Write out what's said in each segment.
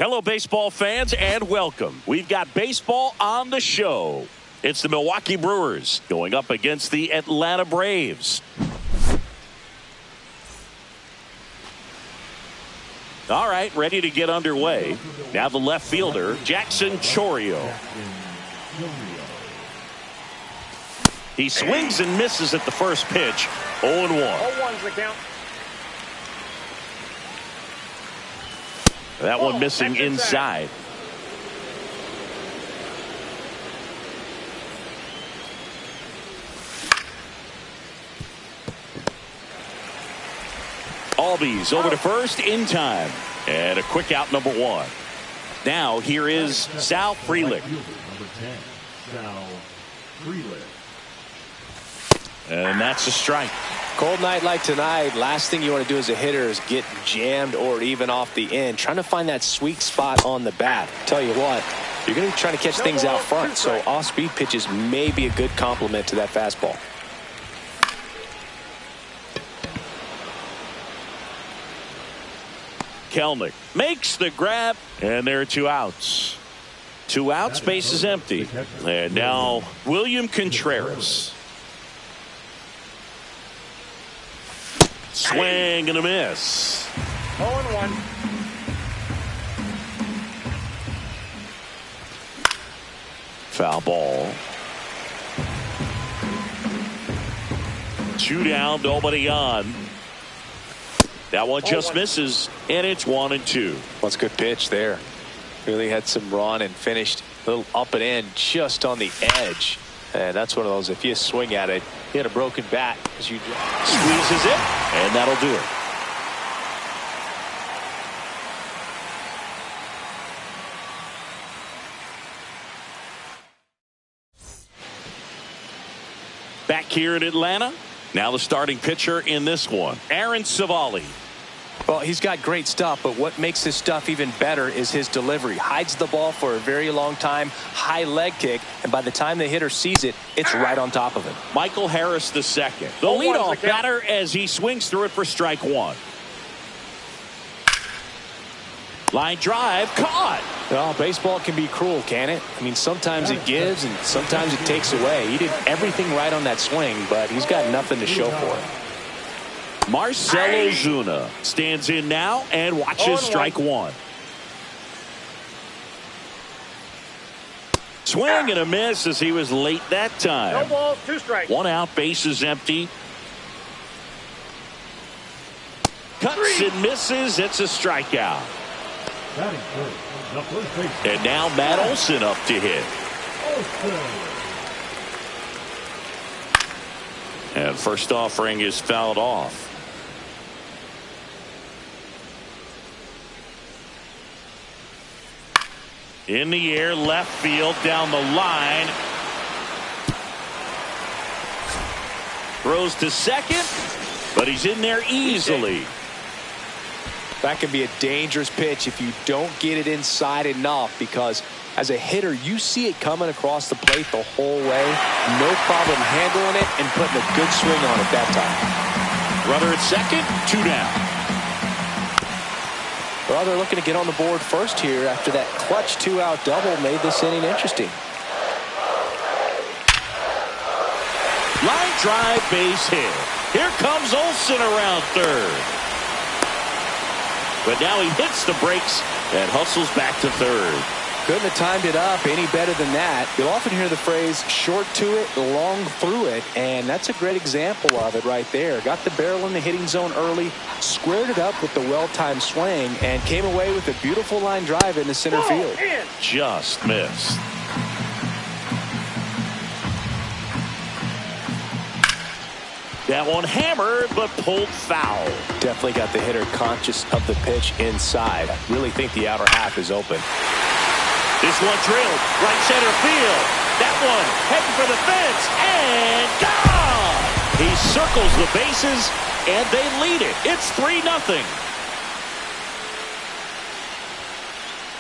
Hello, baseball fans, and welcome. We've got baseball on the show. It's the Milwaukee Brewers going up against the Atlanta Braves. All right, ready to get underway. Now the left fielder, Jackson Chourio. He swings and misses at the first pitch. 0-1. 0-1's the count. That one missing inside. Albies over to first in time. And a quick out, number 1. Now here is Sal Frelick. Number 10, Sal Frelick. And that's a strike. Cold night like tonight, last thing you want to do as a hitter is get jammed or even off the end. Trying to find that sweet spot on the bat. Tell you what, you're going to be trying to catch things out front, so off-speed pitches may be a good complement to that fastball. Kelnick makes the grab, and there are 2 outs. 2 outs, base is empty. And now William Contreras. Swing and a miss. 0-1. Foul ball. 2 down, nobody on. That one just misses, and it's 1-2. That's a good pitch there. Really had some run and finished a little up and in just on the edge. And that's one of those, if you swing at it, you had a broken bat. As you squeezes it, and that'll do it. Back here in Atlanta, now the starting pitcher in this one, Aaron Savali. Well, he's got great stuff, but what makes his stuff even better is his delivery. Hides the ball for a very long time, high leg kick, and by the time the hitter sees it, it's right on top of him. Michael Harris the second. The leadoff batter as he swings through it for strike 1. Line drive, caught. Well, baseball can be cruel, can it? I mean, sometimes it gives and sometimes it takes away. He did everything right on that swing, but he's got nothing to show for it. Marcell Ozuna stands in now and watches strike 1. Swing and a miss as he was late that time. No balls, 2 strikes. 1 out, base is empty. Cuts and misses. It's a strikeout. And now Matt Olson up to hit. And first offering is fouled off. In the air, left field, down the line. Throws to second, but he's in there easily. That can be a dangerous pitch if you don't get it inside enough, because as a hitter, you see it coming across the plate the whole way. No problem handling it and putting a good swing on it that time. Runner at second, 2 down. Well, they're looking to get on the board first here after that clutch 2-out double made this inning interesting. Line drive, base hit. Here comes Olson around third. But now he hits the brakes and hustles back to third. Couldn't have timed it up any better than that. You'll often hear the phrase short to it, long through it, and that's a great example of it right there. Got the barrel in the hitting zone early, squared it up with the well-timed swing, and came away with a beautiful line drive into center field. Just missed. That one hammered, but pulled foul. Definitely got the hitter conscious of the pitch inside. I really think the outer half is open. This one drilled right center field. That one heading for the fence and gone. He circles the bases and they lead it. It's 3-0.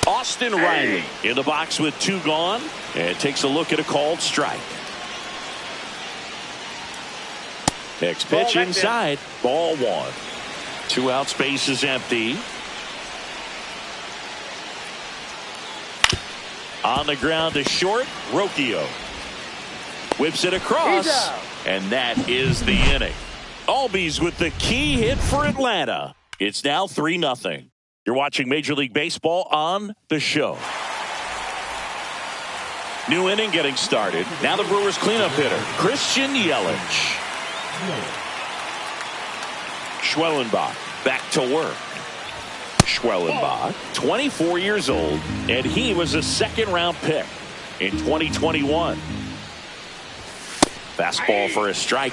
Austin Riley in the box with 2 gone and takes a look at a called strike. Next pitch inside, ball 1. 2 outs, base is empty. On the ground to short, Rocchio. Whips it across, and that is the inning. Albies with the key hit for Atlanta. It's now 3-0. You're watching Major League Baseball on the show. New inning getting started. Now the Brewers cleanup hitter, Christian Yelich. Schwellenbach back to work. Schwellenbach, 24 years old, and he was a second-round pick in 2021. Fastball for a strike.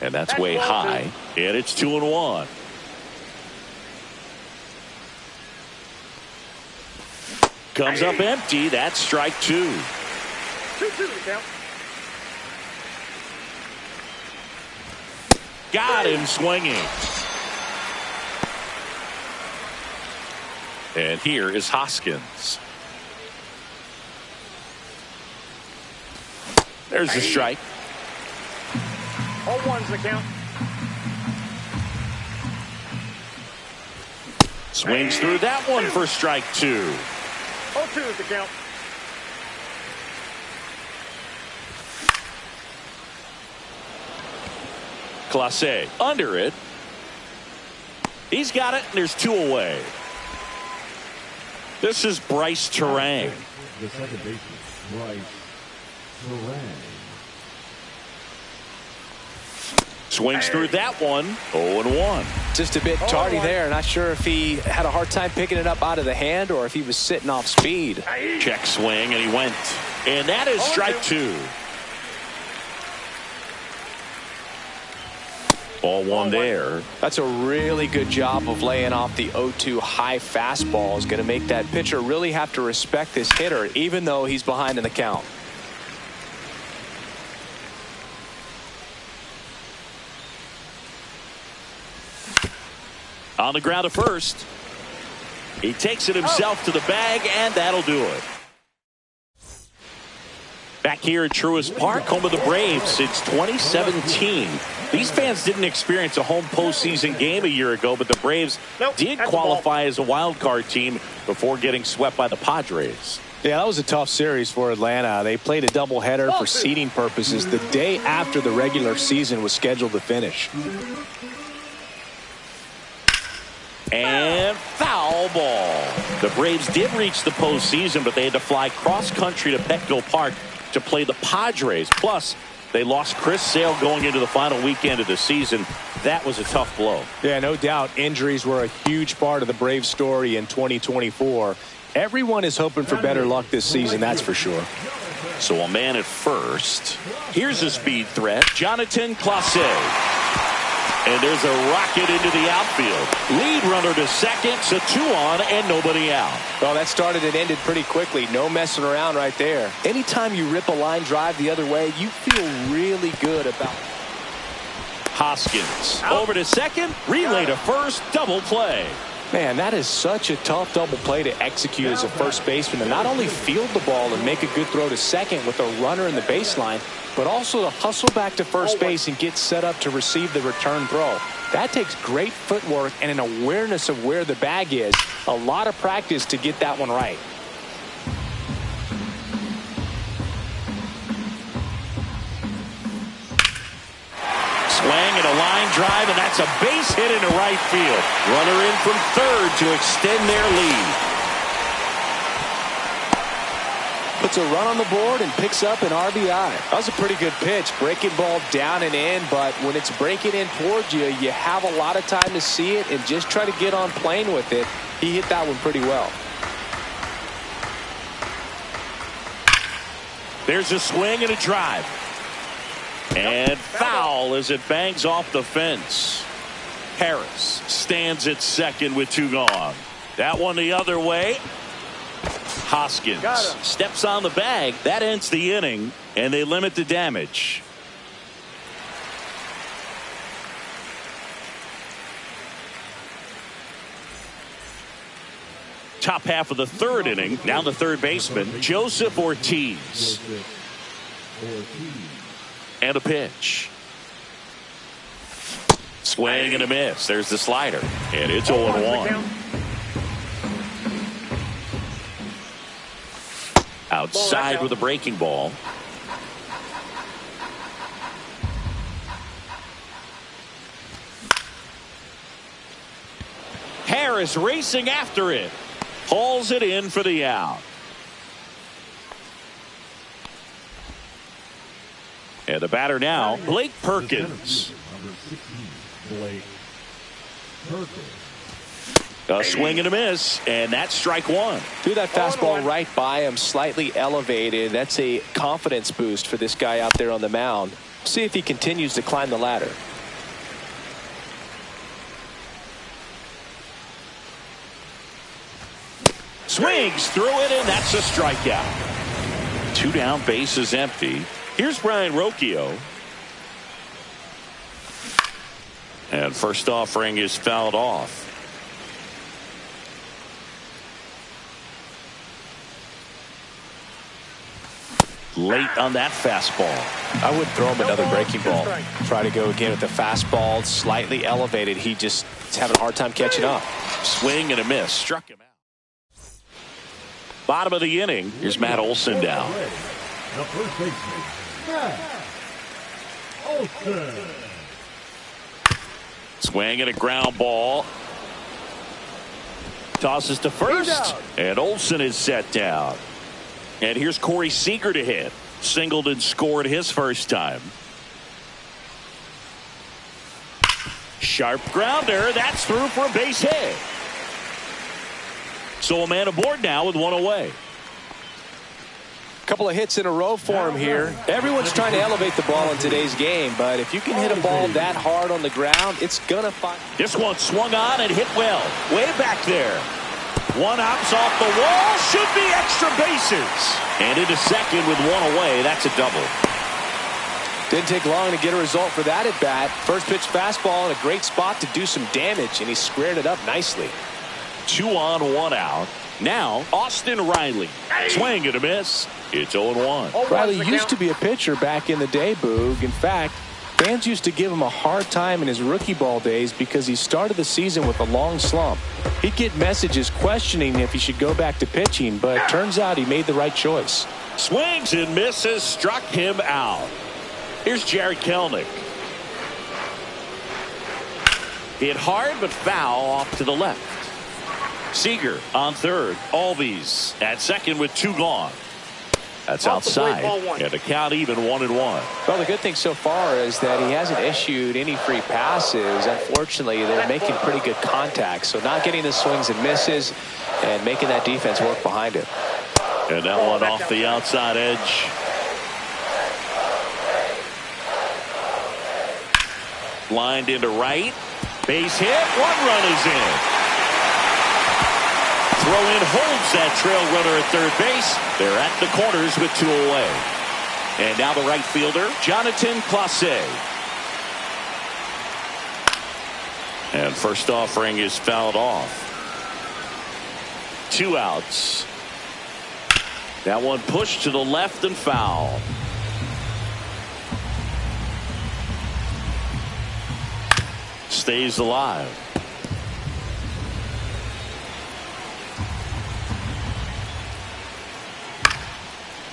And that's way high, and it's 2-1. Comes up empty. That's strike 2. 2-2 to count. Got him swinging. And here is Hoskins. There's the strike. 0-1's the count. Swings through that one for strike 2. 0-2's the count. Clase under it. He's got it, and there's 2 away. This is Bryce Terang. The second baseman, Bryce Terang. Swings through that one. 0-1. Just a bit tardy there. Not sure if he had a hard time picking it up out of the hand or if he was sitting off speed. Check swing, and he went. And that is strike 2. Ball 1 there. That's a really good job of laying off the 0-2 high fastball. Is going to make that pitcher really have to respect this hitter, even though he's behind in the count. On the ground to first. He takes it himself to the bag, and that'll do it. Back here at Truist Park, home of the Braves since 2017. These fans didn't experience a home postseason game a year ago, but the Braves did qualify as a wild card team before getting swept by the Padres. Yeah, that was a tough series for Atlanta. They played a doubleheader for seeding purposes the day after the regular season was scheduled to finish. And foul ball. The Braves did reach the postseason, but they had to fly cross-country to Petco Park to play the Padres. Plus, they lost Chris Sale going into the final weekend of the season. That was a tough blow. Yeah, no doubt. Injuries were a huge part of the Braves story in 2024. Everyone is hoping for better luck this season, that's for sure. So a man at first. Here's a speed threat, Jonathan Clase. And there's a rocket into the outfield. Lead runner to second, so 2 on and nobody out. Well, that started and ended pretty quickly. No messing around right there. Anytime you rip a line drive the other way, you feel really good about it. Hoskins over to second, relay to first, double play. Man, that is such a tough double play to execute as a first baseman, to not only field the ball and make a good throw to second with a runner in the baseline, but also to hustle back to first base and get set up to receive the return throw. That takes great footwork and an awareness of where the bag is. A lot of practice to get that one right. Swing and a line drive, and that's a base hit into right field. Runner in from third to extend their lead. Puts a run on the board and picks up an RBI. That was a pretty good pitch. Breaking ball down and in, but when it's breaking in towards you, you have a lot of time to see it and just try to get on plane with it. He hit that one pretty well. There's a swing and a drive. And foul as it bangs off the fence. Harris stands at second with 2 gone. That one the other way. Hoskins steps on the bag. That ends the inning, and they limit the damage. Top half of the third inning. Now the third baseman, Joseph Ortiz. And a pitch. Swing and a miss. There's the slider. And it's 0-1. Outside with a breaking ball. Harris racing after it. Hauls it in for the out. And the batter now, Blake Perkins. Number 16, Blake Perkins. A swing and a miss, and that's strike one. Threw that fastball right by him, slightly elevated. That's a confidence boost for this guy out there on the mound. See if he continues to climb the ladder. Swings through it, and that's a strikeout. 2 down, base is empty. Here's Brian Rocchio. And first offering is fouled off. Late on that fastball. I would throw him another breaking ball. Try to go again with the fastball, slightly elevated. He just is having a hard time catching up. Swing and a miss. Struck him out. Bottom of the inning. Here's Matt Olson down. The first baseman, Matt Olson. Swing and a ground ball. Tosses to first. And Olson is set down. And here's Corey Seager to hit. Singled and scored his first time. Sharp grounder. That's through for a base hit. So a man aboard now with one away. Couple of hits in a row for him here. Everyone's trying to elevate the ball in today's game, but if you can hit a ball that hard on the ground, it's gonna find. This one swung on and hit well. Way back there. One hops off the wall. Should be extra bases. And into second with one away. That's a double. Didn't take long to get a result for that at bat. First pitch fastball in a great spot to do some damage, and he squared it up nicely. 2 on, 1 out. Now, Austin Riley. Swing and a miss. It's 0-1. Riley used to be a pitcher back in the day, Boog. In fact, fans used to give him a hard time in his rookie ball days because he started the season with a long slump. He'd get messages questioning if he should go back to pitching, but it turns out he made the right choice. Swings and misses. Struck him out. Here's Jared Kelnick. Hit hard but foul off to the left. Seager on third. Albies at second with 2 gone. That's outside. And the count even 1-1. Well, the good thing so far is that he hasn't issued any free passes. Unfortunately, they're making pretty good contact. So not getting the swings and misses and making that defense work behind it. And that one off the outside edge. Lined into right. Base hit. 1 run is in. Throw in holds that trail runner at third base. They're at the corners with 2 away. And now the right fielder, Jonathan Clase. And first offering is fouled off. 2 outs. That one pushed to the left and foul. Stays alive.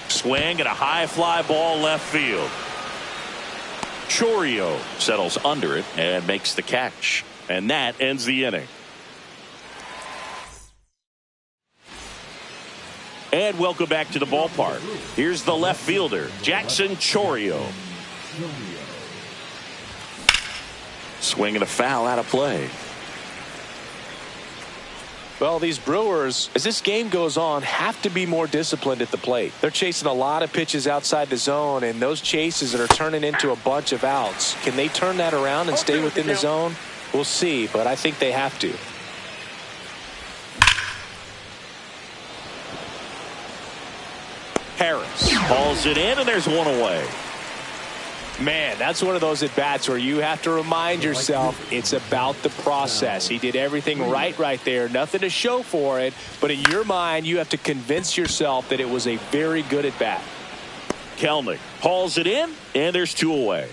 Swing and a high fly ball left field. Chourio settles under it and makes the catch. And that ends the inning. And welcome back to the ballpark. Here's the left fielder, Jackson Chourio. Swing and a foul out of play. Well, these Brewers, as this game goes on, have to be more disciplined at the plate. They're chasing a lot of pitches outside the zone, and those chases that are turning into a bunch of outs. Can they turn that around and stay within the zone? We'll see, but I think they have to. Harris hauls it in, and there's 1 away. Man, that's one of those at-bats where you have to remind yourself it's about the process. He did everything right there. Nothing to show for it. But in your mind, you have to convince yourself that it was a very good at-bat. Kelnick hauls it in, and there's 2 away.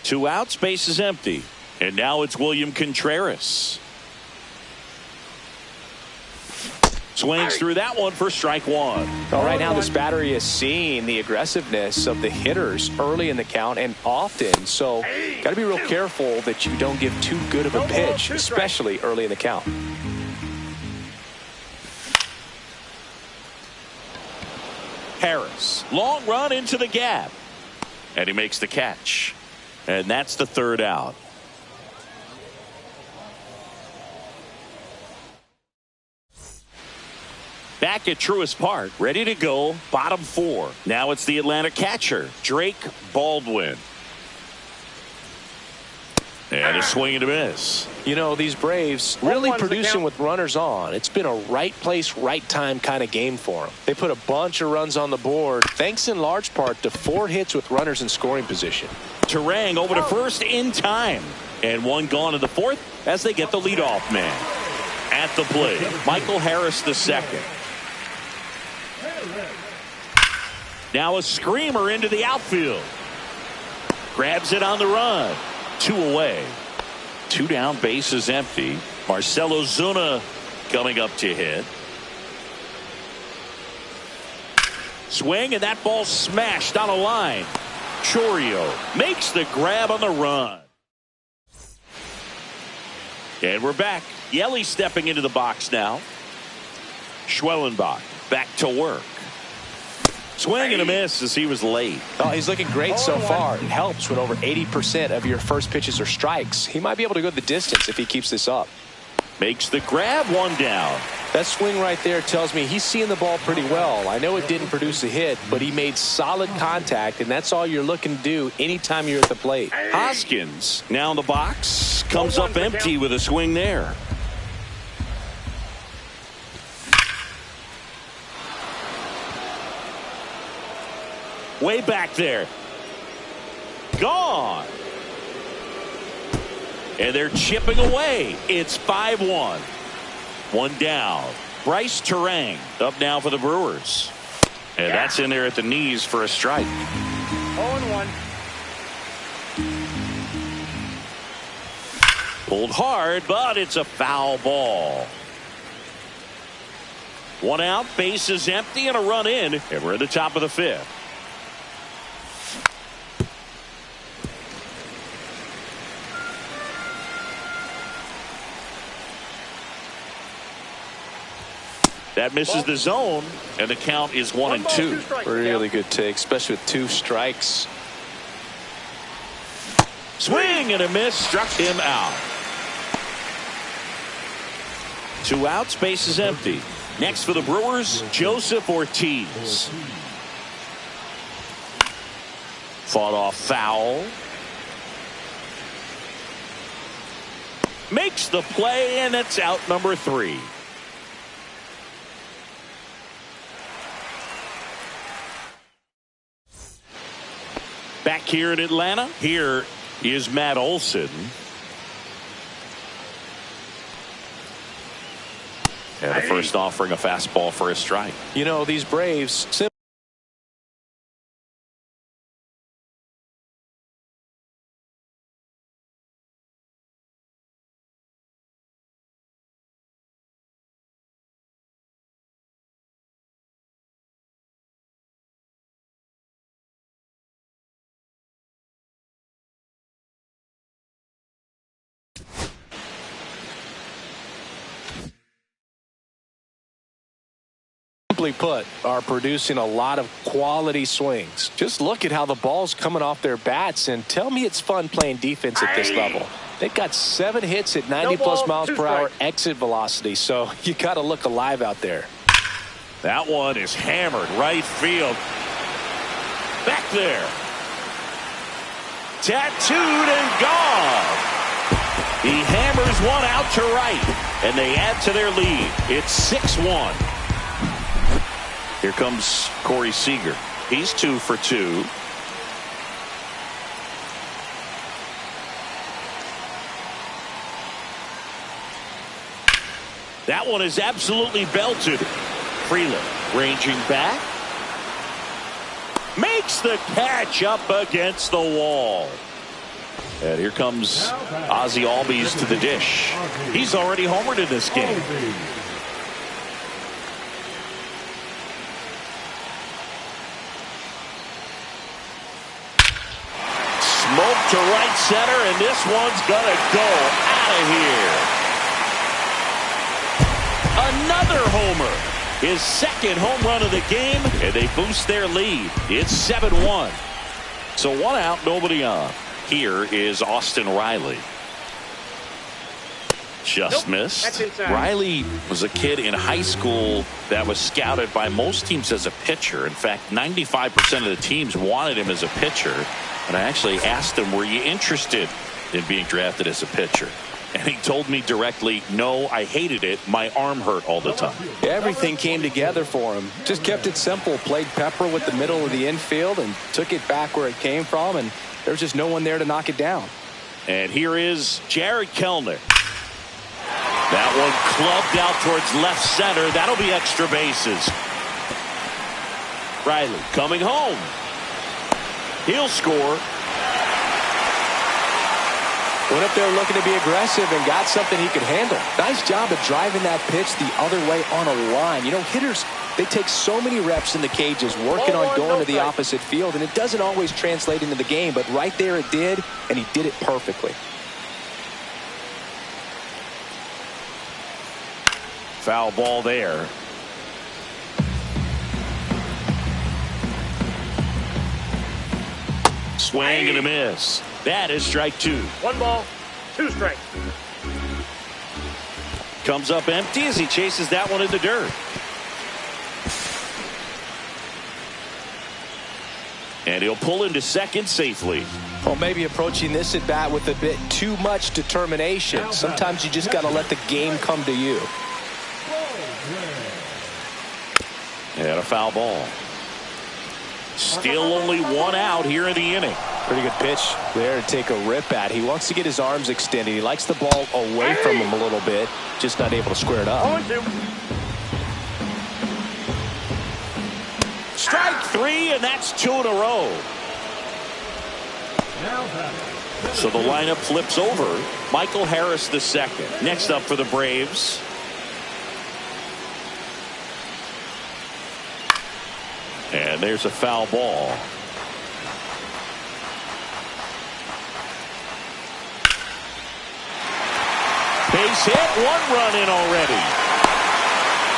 2 outs, base is empty. And now it's William Contreras. Swings through that one for strike 1. Well, right now this battery is seeing the aggressiveness of the hitters early in the count and often. So got to be real careful that you don't give too good of a pitch, especially early in the count. Harris, long run into the gap. And he makes the catch. And that's the 3rd out. Back at Truist Park, ready to go, bottom 4. Now it's the Atlanta catcher, Drake Baldwin. And a swing and a miss. You know, these Braves really producing with runners on. It's been a right place, right time kind of game for them. They put a bunch of runs on the board, thanks in large part to 4 hits with runners in scoring position. Terang over to first in time. And 1 gone in the 4th as they get the leadoff man. At the plate, Michael Harris II. Now a screamer into the outfield. Grabs it on the run. 2 away. 2 down, base is empty. Marcell Ozuna coming up to hit. Swing, and that ball smashed on a line. Chourio makes the grab on the run. And we're back. Yelly stepping into the box now. Schwellenbach back to work. Swing and a miss as he was late. Oh, he's looking great so far. It helps when over 80% of your first pitches are strikes. He might be able to go the distance if he keeps this up. Makes the grab, 1 down. That swing right there tells me he's seeing the ball pretty well. I know it didn't produce a hit, but he made solid contact, and that's all you're looking to do anytime you're at the plate. Hoskins now in the box. Comes up empty with a swing there. Way back there. Gone. And they're chipping away. It's 5-1. 1 down. Bryce Terang up now for the Brewers. And that's in there at the knees for a strike. 0-1. Pulled hard, but it's a foul ball. 1 out, base is empty, and a run in. And we're at the top of the 5th. That misses the zone, and the count is 1-2. Really good take, especially with 2 strikes. Swing and a miss, struck him out. 2 outs, base is empty. Next for the Brewers, Joseph Ortiz. Fought off foul. Makes the play, and it's out number 3. Back here in Atlanta, here is Matt Olson. And the first offering a fastball for a strike. You know, these Braves simply put, are producing a lot of quality swings. Just look at how the ball's coming off their bats, and tell me it's fun playing defense at this level. They've got 7 hits at 90+ miles per hour exit velocity, so you got to look alive out there. That one is hammered right field. Back there. Tattooed and gone. He hammers one out to right, and they add to their lead. It's 6-1. Here comes Corey Seager. He's 2 for 2. That one is absolutely belted. Freeland ranging back. Makes the catch up against the wall. And here comes Ozzie Albies to the dish. He's already homered in this game. Smoke to right center, and this one's gonna go out of here. Another homer. His second home run of the game, and they boost their lead. It's 7-1. So 1 out, nobody on. Here is Austin Riley. Just missed. Riley was a kid in high school that was scouted by most teams as a pitcher. In fact, 95% of the teams wanted him as a pitcher. And I actually asked him, were you interested in being drafted as a pitcher? And he told me directly, no, I hated it. My arm hurt all the time. Everything came together for him. Just kept it simple. Played pepper with the middle of the infield and took it back where it came from. And there's just no one there to knock it down. And here is Jared Kellner. That one clubbed out towards left center. That'll be extra bases. Riley coming home. He'll score. Went up there looking to be aggressive and got something he could handle. Nice job of driving that pitch the other way on a line. You know, hitters, they take so many reps in the cages working on going to the opposite field, and it doesn't always translate into the game, but right there it did, and he did it perfectly. Foul ball there. Swing and a miss. That is strike 2. 1 ball, 2 strikes. Comes up empty as he chases that one in the dirt. And he'll pull into second safely. Well, maybe approaching this at bat with a bit too much determination. Sometimes you just got to let the game come to you. And a foul ball. Still only 1 out here in the inning. Pretty good pitch there to take a rip at. He wants to get his arms extended. He likes the ball away from him a little bit. Just not able to square it up. Strike 3, and that's 2 in a row. So the lineup flips over. Michael Harris the second. Next up for the Braves. And there's a foul ball. Base hit, 1 run in already.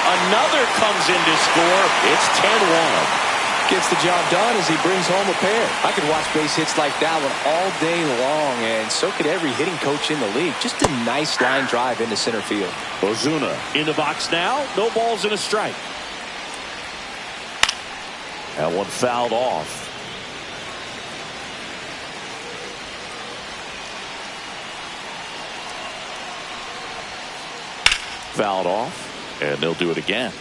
Another comes in to score. It's 10-1. Gets the job done as he brings home a pair. I could watch base hits like that one all day long, and so could every hitting coach in the league. Just a nice line drive into center field. Ozuna in the box now. No balls and a strike. That one fouled off. Fouled off, and they'll do it again.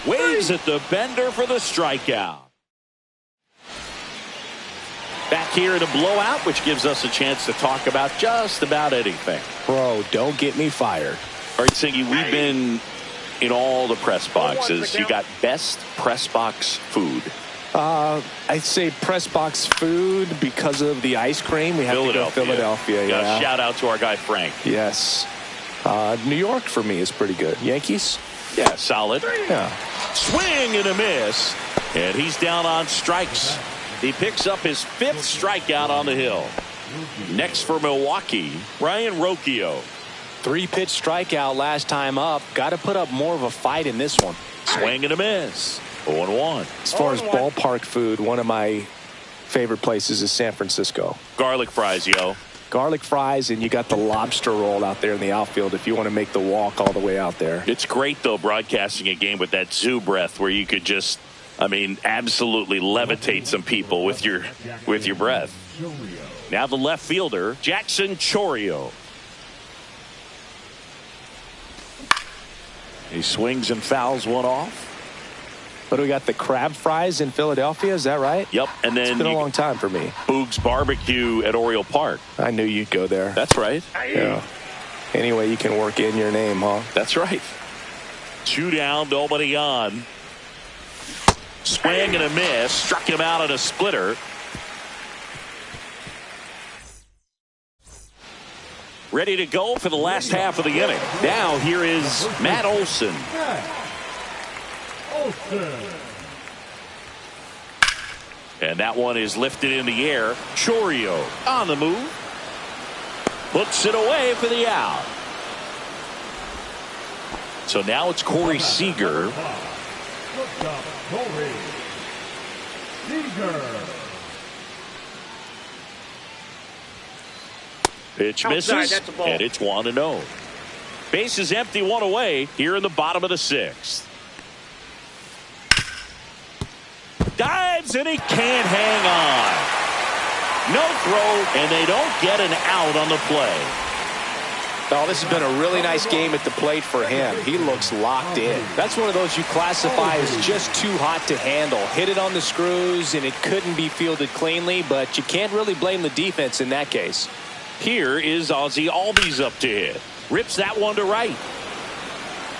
Waves at the bender for the strikeout. Back here in a blowout, which gives us a chance to talk about just about anything. Bro, don't get me fired. All right, Singy, we've been in all the press boxes. You got best press box food. I'd say press box food because of the ice cream. We have to go Philadelphia. Yeah. Shout out to our guy Frank. Yes. New York for me is pretty good. Yankees? Yeah, solid. Yeah. Swing and a miss. And he's down on strikes. He picks up his 5th strikeout on the hill. Next for Milwaukee, Brian Rocchio. 3-pitch strikeout last time up. Got to put up more of a fight in this one. Swing and a miss. 0-1. As far as ballpark food, one of my favorite places is San Francisco. Garlic fries, yo. Garlic fries, and you got the lobster roll out there in the outfield if you want to make the walk all the way out there. It's great, though, broadcasting a game with that zoo breath where you could just, absolutely levitate some people with your breath. Now the left fielder, Jackson Chourio. He swings and fouls one off. But we got the crab fries in Philadelphia, is that right? Yep, and then it's been a long time for me. Boog's Barbecue at Oriole Park. I knew you'd go there. That's right. Yeah. Anyway, you can work in your name, huh? That's right. 2 down, nobody on. Swing and a miss. Struck him out at a splitter. Ready to go for the last half of the inning. Now here is Matt Olson. And that one is lifted in the air. Chourio on the move. Puts it away for the out. So now it's Corey Seager. Pitch misses, and it's 1-0. Base is empty, 1 away here in the bottom of the 6th. Dives, and he can't hang on. No throw, and they don't get an out on the play. Oh, this has been a really nice game at the plate for him. He looks locked in. That's one of those you classify as just too hot to handle. Hit it on the screws, and it couldn't be fielded cleanly, but you can't really blame the defense in that case. Here is Ozzie Albies up to hit. Rips that one to right.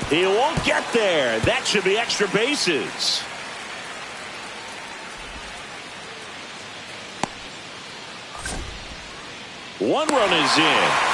He won't get there. That should be extra bases. One run is in.